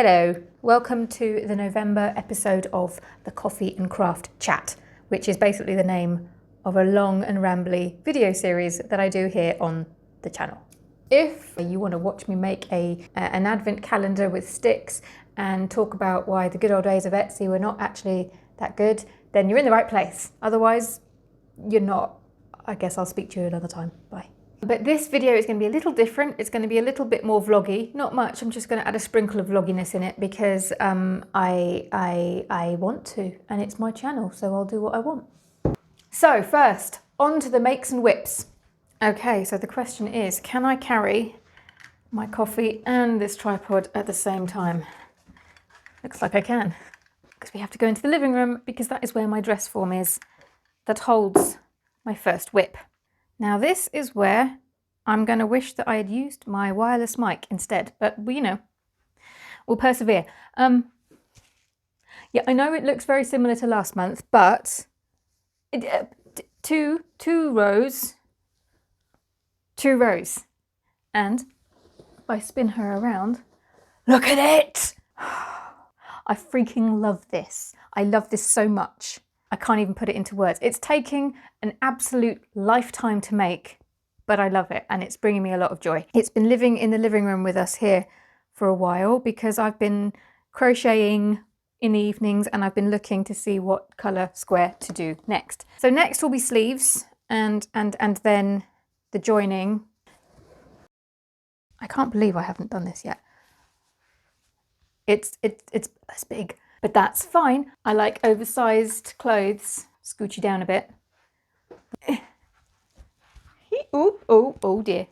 Hello, welcome to the November episode of the Coffee and Craft Chat, which is basically the name of a long and rambly video series that I do here on the channel. If you want to watch me make an advent calendar with sticks and talk about why the good old days of Etsy were not actually that good, then you're in the right place. Otherwise, you're not. I guess I'll speak to you another time. Bye. But this video is going to be a little different. It's going to be a little bit more vloggy. Not much. I'm just going to add a sprinkle of vlogginess in it because I want to, and it's my channel, so I'll do what I want. So first, on to the makes and whips. Okay, so the question is, can I carry my coffee and this tripod at the same time? Looks like I can, because we have to go into the living room because that is where my dress form is that holds my first whip. Now this is where I'm going to wish that I had used my wireless mic instead, but you know, we'll persevere. Yeah, I know it looks very similar to last month, but two rows, and if I spin her around, look at it! I freaking love this. I love this so much. I can't even put it into words. It's taking an absolute lifetime to make, but I love it and it's bringing me a lot of joy. It's been living in the living room with us here for a while because I've been crocheting in the evenings and I've been looking to see what colour square to do next. So next will be sleeves and then the joining. I can't believe I haven't done this yet. It's big. But that's fine. I like oversized clothes. Scooch you down a bit. Oh dear.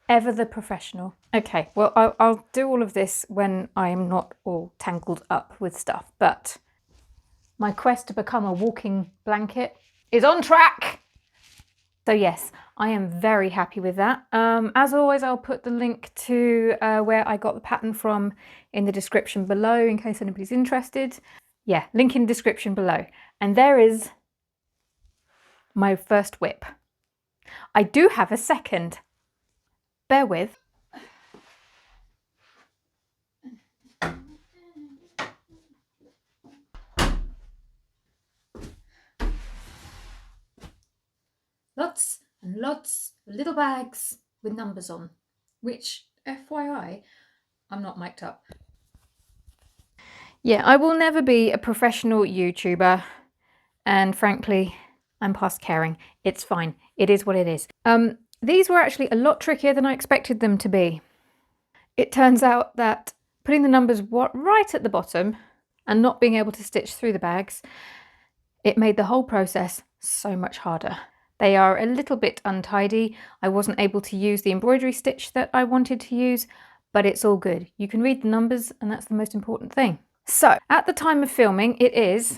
Ever the professional. Okay, well, I'll do all of this when I'm not all tangled up with stuff. But my quest to become a walking blanket is on track. So yes, I am very happy with that. As always, I'll put the link to where I got the pattern from in the description below in case anybody's interested. Yeah, link in the description below. And there is my first whip. I do have a second. Bear with. Lots and lots of little bags with numbers on, which, FYI, I'm not mic'd up. Yeah, I will never be a professional YouTuber, and frankly, I'm past caring. It's fine. It is what it is. These were actually a lot trickier than I expected them to be. It turns out that putting the numbers right at the bottom and not being able to stitch through the bags, it made the whole process so much harder. They are a little bit untidy. I wasn't able to use the embroidery stitch that I wanted to use, but it's all good. You can read the numbers and that's the most important thing. So at the time of filming, it is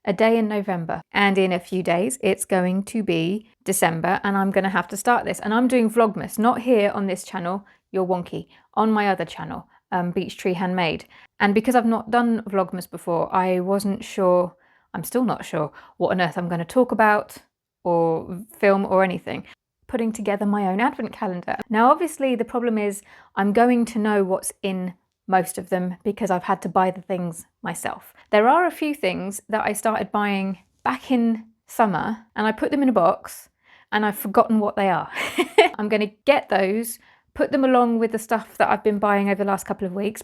a day in November, and in a few days it's going to be December and I'm going to have to start this. And I'm doing vlogmas, not here on this channel, you're wonky, on my other channel, Beech Tree Handmade. And because I've not done vlogmas before, I wasn't sure, I'm still not sure what on earth I'm going to talk about or film or anything. Putting together my own advent calendar. Now obviously the problem is I'm going to know what's in most of them because I've had to buy the things myself. There are a few things that I started buying back in summer and I put them in a box and I've forgotten what they are. I'm going to get those, put them along with the stuff that I've been buying over the last couple of weeks.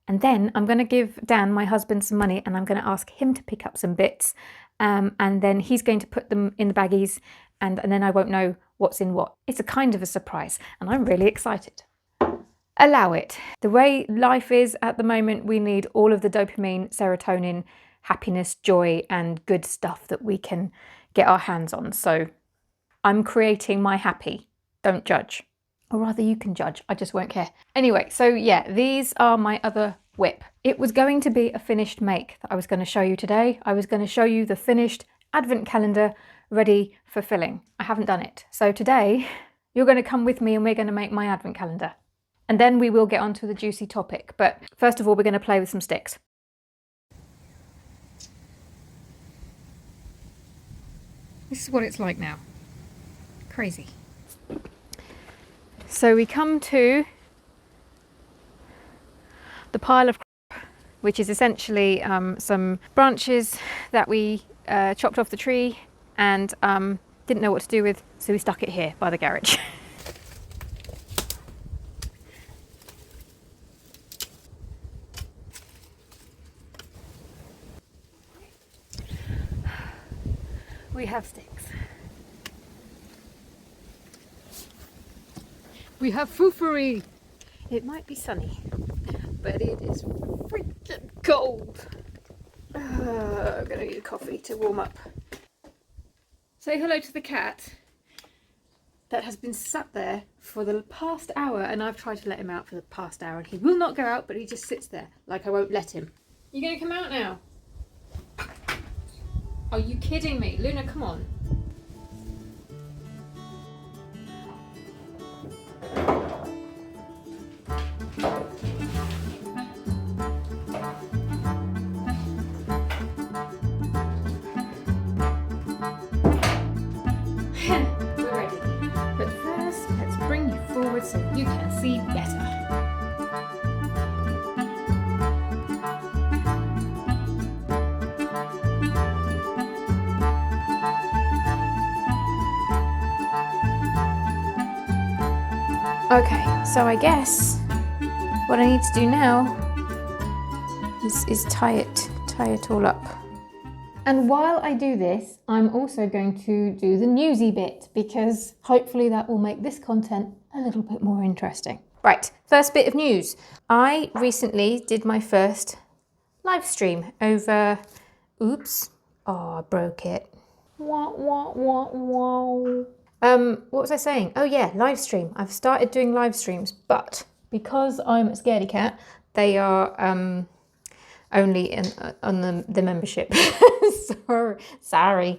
And then I'm going to give Dan, my husband, some money and I'm going to ask him to pick up some bits. And then he's going to put them in the baggies and then I won't know what's in what. It's a kind of a surprise and I'm really excited. Allow it. The way life is at the moment, we need all of the dopamine, serotonin, happiness, joy, and good stuff that we can get our hands on. So I'm creating my happy. Don't judge. Or rather, you can judge. I just won't care. Anyway, so yeah, these are my other whip. It was going to be a finished make that I was going to show you today. I was going to show you the finished advent calendar ready for filling. I haven't done it. So today, you're going to come with me and we're going to make my advent calendar. And then we will get on to the juicy topic. But first of all, we're going to play with some sticks. This is what it's like now. Crazy. So we come to pile of crap, which is essentially some branches that we chopped off the tree and didn't know what to do with, so we stuck it here by the garage. We have sticks. We have foofery. It might be sunny, but it is freaking cold. I'm gonna need a coffee to warm up. Say hello to the cat that has been sat there for the past hour, and I've tried to let him out for the past hour and he will not go out, but he just sits there like I won't let him. You gonna come out now? Are you kidding me? Luna, come on. We're ready. But first, let's bring you forward so you can see better. Okay, so I guess what I need to do now is tie it all up. And while I do this, I'm also going to do the newsy bit, because hopefully that will make this content a little bit more interesting. Right, first bit of news. I recently did my first live stream over, oops, oh, I broke it. Wah, wah, wah, wah. What was I saying? Oh yeah, live stream. I've started doing live streams, but because I'm a scaredy cat, they are only on the membership. Sorry.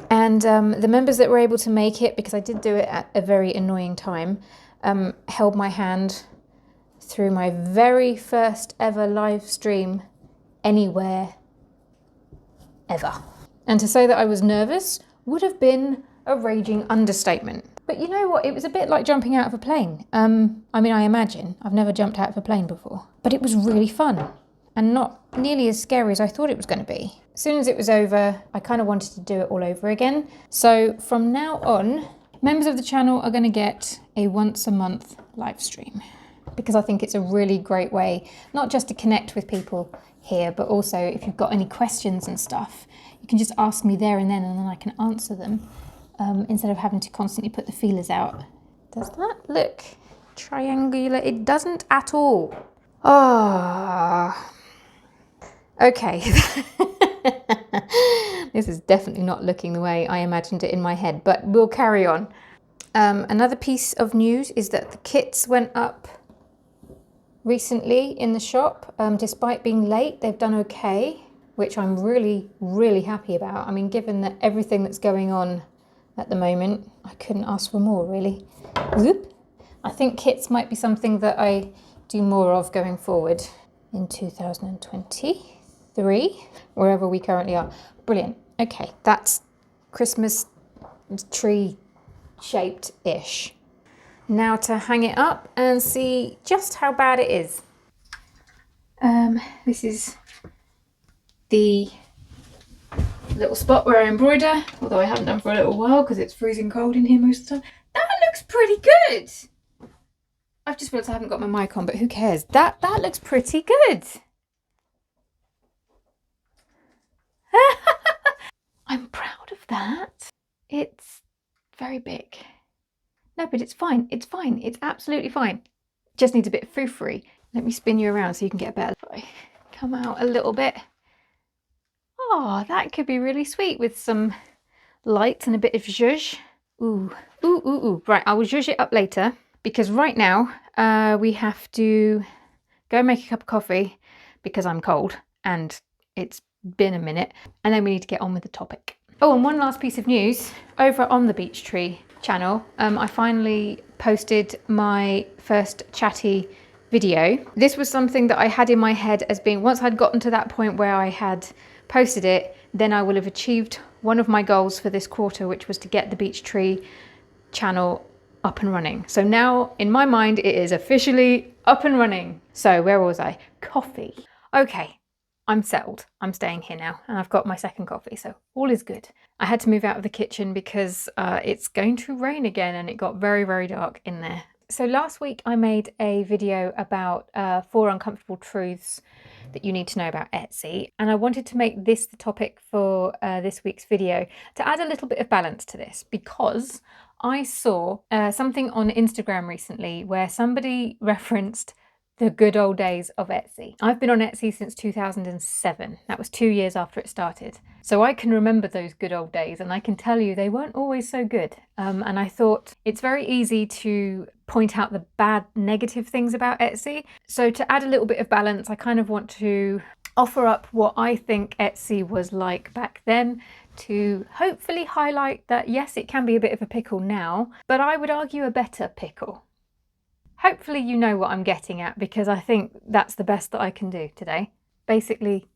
And the members that were able to make it, because I did do it at a very annoying time, held my hand through my very first ever live stream anywhere ever. And to say that I was nervous would have been a raging understatement. But you know what? It was a bit like jumping out of a plane. I mean, I imagine. I've never jumped out of a plane before. But it was really fun and not nearly as scary as I thought it was going to be. As soon as it was over, I kind of wanted to do it all over again. So from now on, members of the channel are going to get a once a month live stream, because I think it's a really great way, not just to connect with people here, but also if you've got any questions and stuff, you can just ask me there and then I can answer them. Instead of having to constantly put the feelers out. Does that look triangular? It doesn't at all. Ah, okay. This is definitely not looking the way I imagined it in my head, but we'll carry on. Another piece of news is that the kits went up recently in the shop. Despite being late, they've done okay, which I'm really, really happy about. I mean, given that everything that's going on at the moment, I couldn't ask for more, really. Whoop. I think kits might be something that I do more of going forward in 2023, wherever we currently are. Brilliant. Okay, that's Christmas tree shaped-ish. Now to hang it up and see just how bad it is. This is the little spot where I embroider, although I haven't done for a little while because it's freezing cold in here most of the time. That looks pretty good. I've just realised I haven't got my mic on, but who cares? That looks pretty good. I'm proud of that. It's very big. No, but it's fine. It's fine. It's absolutely fine. Just needs a bit of foofery. Let me spin you around so you can get a better. If I come out a little bit. Oh, that could be really sweet with some lights and a bit of zhuzh. Ooh, ooh, ooh, ooh. Right, I will zhuzh it up later, because right now we have to go make a cup of coffee because I'm cold and it's been a minute, and then we need to get on with the topic. Oh, and one last piece of news. Over on the Beach Tree channel, I finally posted my first chatty video. This was something that I had in my head as being, once I'd gotten to that point where I had posted it, then I will have achieved one of my goals for this quarter, which was to get the Beach Tree channel up and running. So now in my mind, it is officially up and running. So where was I? Coffee. Okay, I'm settled. I'm staying here now and I've got my second coffee, so all is good. I had to move out of the kitchen because it's going to rain again and it got very, very dark in there. So last week I made a video about 4 uncomfortable truths that you need to know about Etsy, and I wanted to make this the topic for this week's video to add a little bit of balance to this, because I saw something on Instagram recently where somebody referenced the good old days of Etsy. I've been on Etsy since 2007. That was 2 years after it started. So I can remember those good old days, and I can tell you they weren't always so good. And I thought it's very easy to point out the bad, negative things about Etsy. So to add a little bit of balance, I kind of want to offer up what I think Etsy was like back then, to hopefully highlight that yes, it can be a bit of a pickle now, but I would argue a better pickle. Hopefully you know what I'm getting at, because I think that's the best that I can do today. Basically,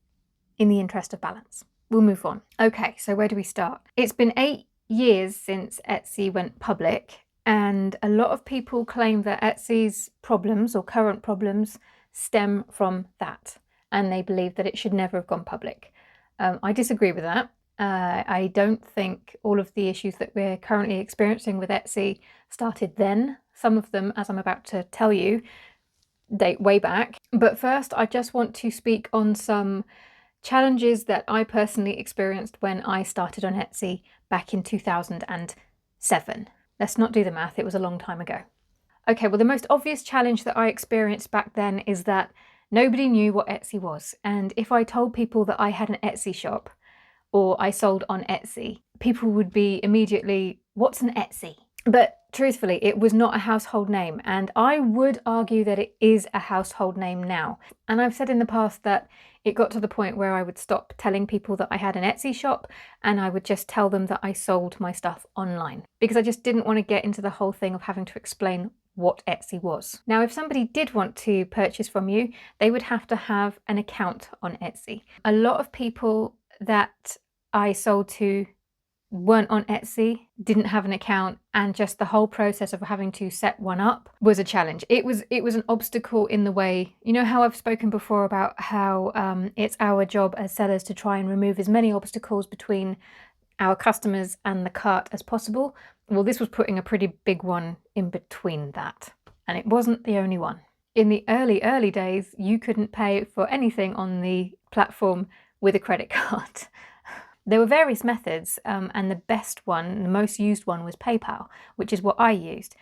in the interest of balance. We'll move on. Okay, so where do we start? It's been 8 years since Etsy went public, and a lot of people claim that Etsy's problems or current problems stem from that, and they believe that it should never have gone public. I disagree with that. I don't think all of the issues that we're currently experiencing with Etsy started then. Some of them, as I'm about to tell you, date way back. But first, I just want to speak on some challenges that I personally experienced when I started on Etsy back in 2007. Let's not do the math, it was a long time ago. Okay, well, the most obvious challenge that I experienced back then is that nobody knew what Etsy was. And if I told people that I had an Etsy shop or I sold on Etsy, people would be immediately, what's an Etsy? But truthfully, it was not a household name, and I would argue that it is a household name now. And I've said in the past that it got to the point where I would stop telling people that I had an Etsy shop, and I would just tell them that I sold my stuff online, because I just didn't want to get into the whole thing of having to explain what Etsy was. Now, if somebody did want to purchase from you, they would have to have an account on Etsy. A lot of people that I sold to weren't on Etsy, didn't have an account, and just the whole process of having to set one up was a challenge. It was an obstacle in the way. You know how I've spoken before about how it's our job as sellers to try and remove as many obstacles between our customers and the cart as possible? Well, this was putting a pretty big one in between that, and it wasn't the only one. In the early days, you couldn't pay for anything on the platform with a credit card. There were various methods, and the best one, the most used one, was PayPal, which is what I used.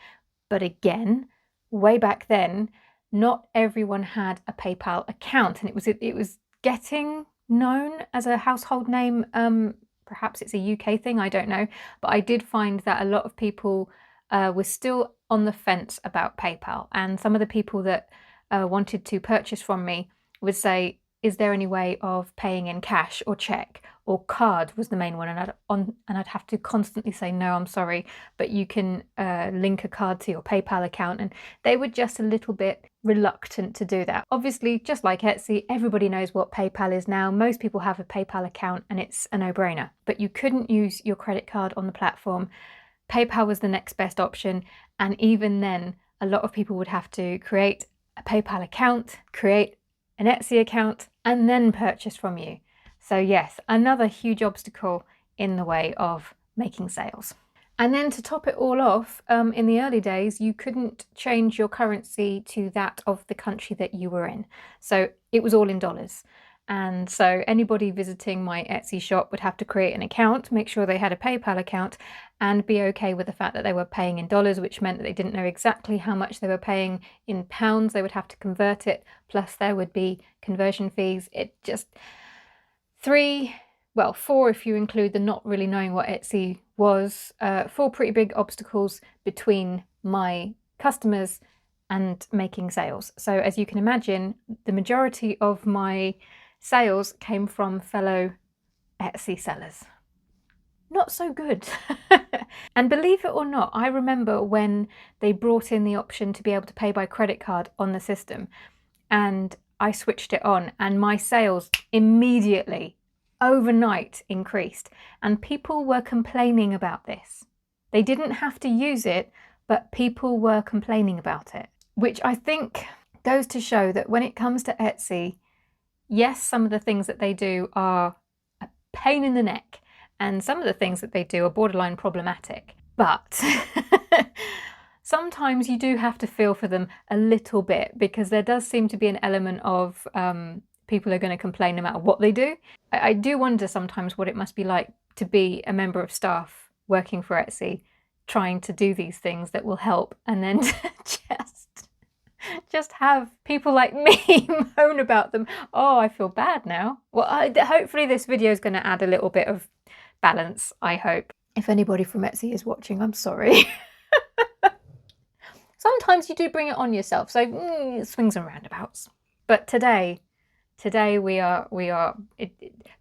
But again, way back then, not everyone had a PayPal account, and it was getting known as a household name. Perhaps it's a UK thing, I don't know. But I did find that a lot of people were still on the fence about PayPal, and some of the people that wanted to purchase from me would say, is there any way of paying in cash or check? Or card was the main one, and I'd have to constantly say, no, I'm sorry, but you can link a card to your PayPal account, and they were just a little bit reluctant to do that. Obviously, just like Etsy, everybody knows what PayPal is now. Most people have a PayPal account, and it's a no-brainer. But you couldn't use your credit card on the platform. PayPal was the next best option, and even then, a lot of people would have to create a PayPal account, create an Etsy account, and then purchase from you. So yes, another huge obstacle in the way of making sales. And then to top it all off, in the early days, you couldn't change your currency to that of the country that you were in. So it was all in dollars. And so anybody visiting my Etsy shop would have to create an account, make sure they had a PayPal account, and be okay with the fact that they were paying in dollars, which meant that they didn't know exactly how much they were paying in pounds. They would have to convert it, plus there would be conversion fees. It just... 4 if you include the not really knowing what Etsy was, 4 pretty big obstacles between my customers and making sales. So as you can imagine, the majority of my sales came from fellow Etsy sellers. Not so good. And believe it or not, I remember when they brought in the option to be able to pay by credit card on the system, and I switched it on, and my sales immediately, overnight, increased. And people were complaining about this. They didn't have to use it, but people were complaining about it, which I think goes to show that when it comes to Etsy, yes, some of the things that they do are a pain in the neck, and some of the things that they do are borderline problematic, but sometimes you do have to feel for them a little bit, because there does seem to be an element of people are going to complain no matter what they do. I do wonder sometimes what it must be like to be a member of staff working for Etsy, trying to do these things that will help, and then just have people like me moan about them. Oh, I feel bad now. Well, hopefully this video is going to add a little bit of balance, I hope. If anybody from Etsy is watching, I'm sorry. Sometimes you do bring it on yourself, so swings and roundabouts. But today we are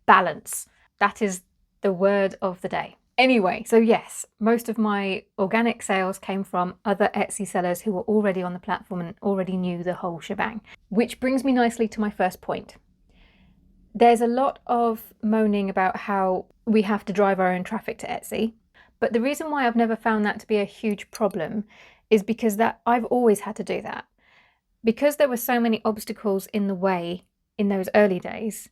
balance. That is the word of the day. Anyway, so yes, most of my organic sales came from other Etsy sellers who were already on the platform and already knew the whole shebang. Which brings me nicely to my first point. There's a lot of moaning about how we have to drive our own traffic to Etsy, but the reason why I've never found that to be a huge problem is because I've always had to do that. Because there were so many obstacles in the way in those early days,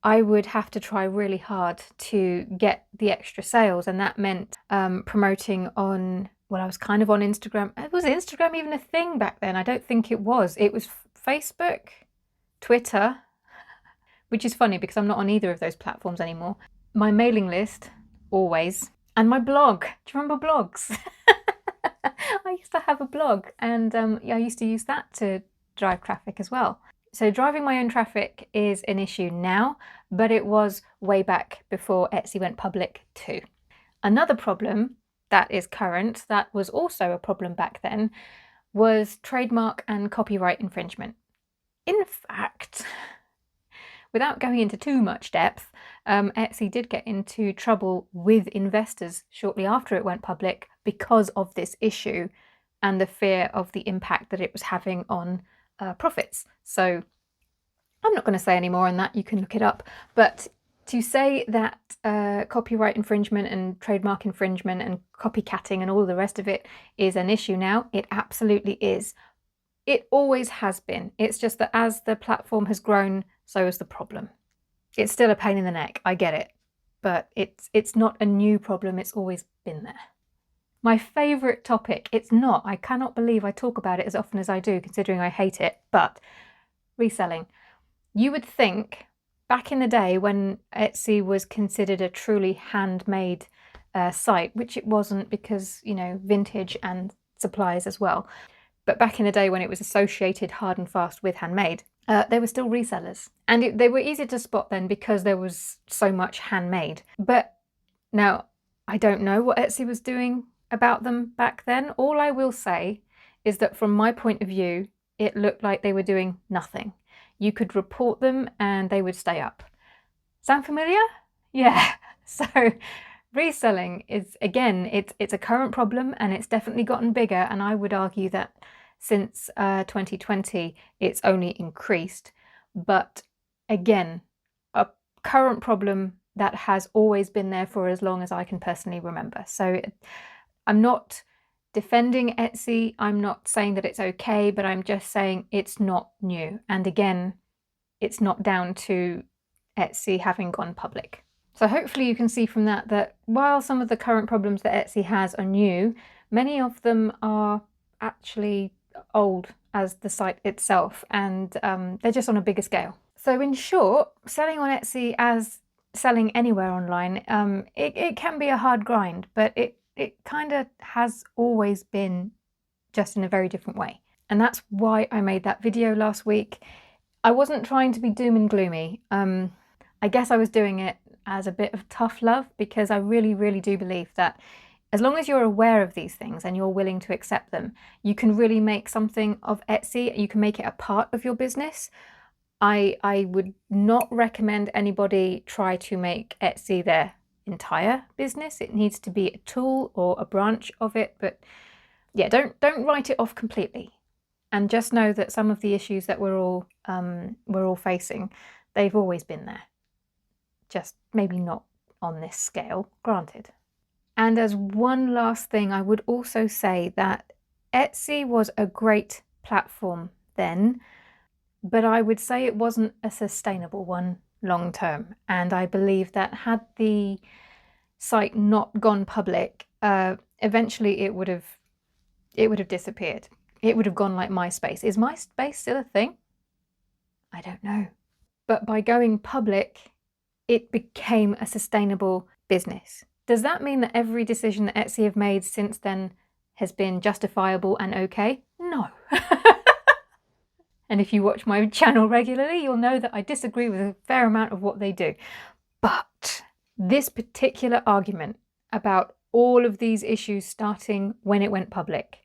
I would have to try really hard to get the extra sales, and that meant promoting on, well, I was kind of on Instagram. Was Instagram even a thing back then? I don't think it was. It was Facebook, Twitter, which is funny because I'm not on either of those platforms anymore. My mailing list, always, and my blog. Do you remember blogs? I used to have a blog, and I used to use that to drive traffic as well. So driving my own traffic is an issue now, but it was way back before Etsy went public too. Another problem that is current, that was also a problem back then, was trademark and copyright infringement. In fact, without going into too much depth, Etsy did get into trouble with investors shortly after it went public because of this issue and the fear of the impact that it was having on profits. So I'm not going to say any more on that, you can look it up, but to say that copyright infringement and trademark infringement and copycatting and all the rest of it is an issue now, it absolutely is. It always has been. It's just that as the platform has grown, so has the problem. It's still a pain in the neck, I get it, but it's not a new problem, it's always been there. My favourite topic, it's not, I cannot believe I talk about it as often as I do, considering I hate it, but reselling. You would think back in the day when Etsy was considered a truly handmade site, which it wasn't because, you know, vintage and supplies as well, but back in the day when it was associated hard and fast with handmade, they were still resellers. And they were easy to spot then because there was so much handmade. But now, I don't know what Etsy was doing about them back then. All I will say is that from my point of view, it looked like they were doing nothing. You could report them and they would stay up. Sound familiar? Yeah. So reselling is, again, it's a current problem and it's definitely gotten bigger, and I would argue that since 2020 it's only increased. But again, a current problem that has always been there for as long as I can personally remember. So I'm not defending Etsy, I'm not saying that it's okay, but I'm just saying it's not new. And again, it's not down to Etsy having gone public. So hopefully you can see from that while some of the current problems that Etsy has are new, many of them are actually old as the site itself, and they're just on a bigger scale. So in short, selling on Etsy, as selling anywhere online, it can be a hard grind, but it kind of has always been, just in a very different way. And that's why I made that video last week. I wasn't trying to be doom and gloomy. I guess I was doing it as a bit of tough love, because I really, really do believe that as long as you're aware of these things and you're willing to accept them, you can really make something of Etsy. You can make it a part of your business. I would not recommend anybody try to make Etsy their entire business. It needs to be a tool or a branch of it, but yeah, don't write it off completely. And just know that some of the issues that we're all facing, they've always been there. Just maybe not on this scale, granted. And as one last thing, I would also say that Etsy was a great platform then, but I would say it wasn't a sustainable one long term. And I believe that had the site not gone public, eventually it would have disappeared. It would have gone like MySpace. Is MySpace still a thing? I don't know. But by going public, it became a sustainable business. Does that mean that every decision that Etsy have made since then has been justifiable and okay? No. And if you watch my channel regularly, you'll know that I disagree with a fair amount of what they do. But this particular argument about all of these issues starting when it went public,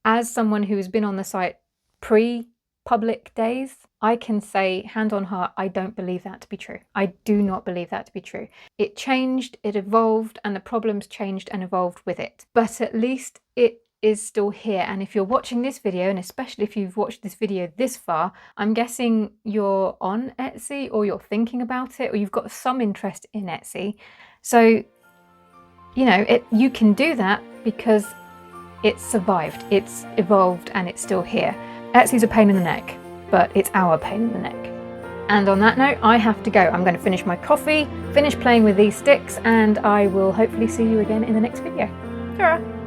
as someone who has been on the site pre-public days, I can say, hand on heart, I don't believe that to be true. I do not believe that to be true. It changed, it evolved, and the problems changed and evolved with it. But at least it is still here. And if you're watching this video, and especially if you've watched this video this far, I'm guessing you're on Etsy, or you're thinking about it, or you've got some interest in Etsy. So, you know, you can do that because it's survived, it's evolved, and it's still here. Etsy's a pain in the neck, but it's our pain in the neck. And on that note, I have to go. I'm going to finish my coffee, finish playing with these sticks, and I will hopefully see you again in the next video. Ta-ra!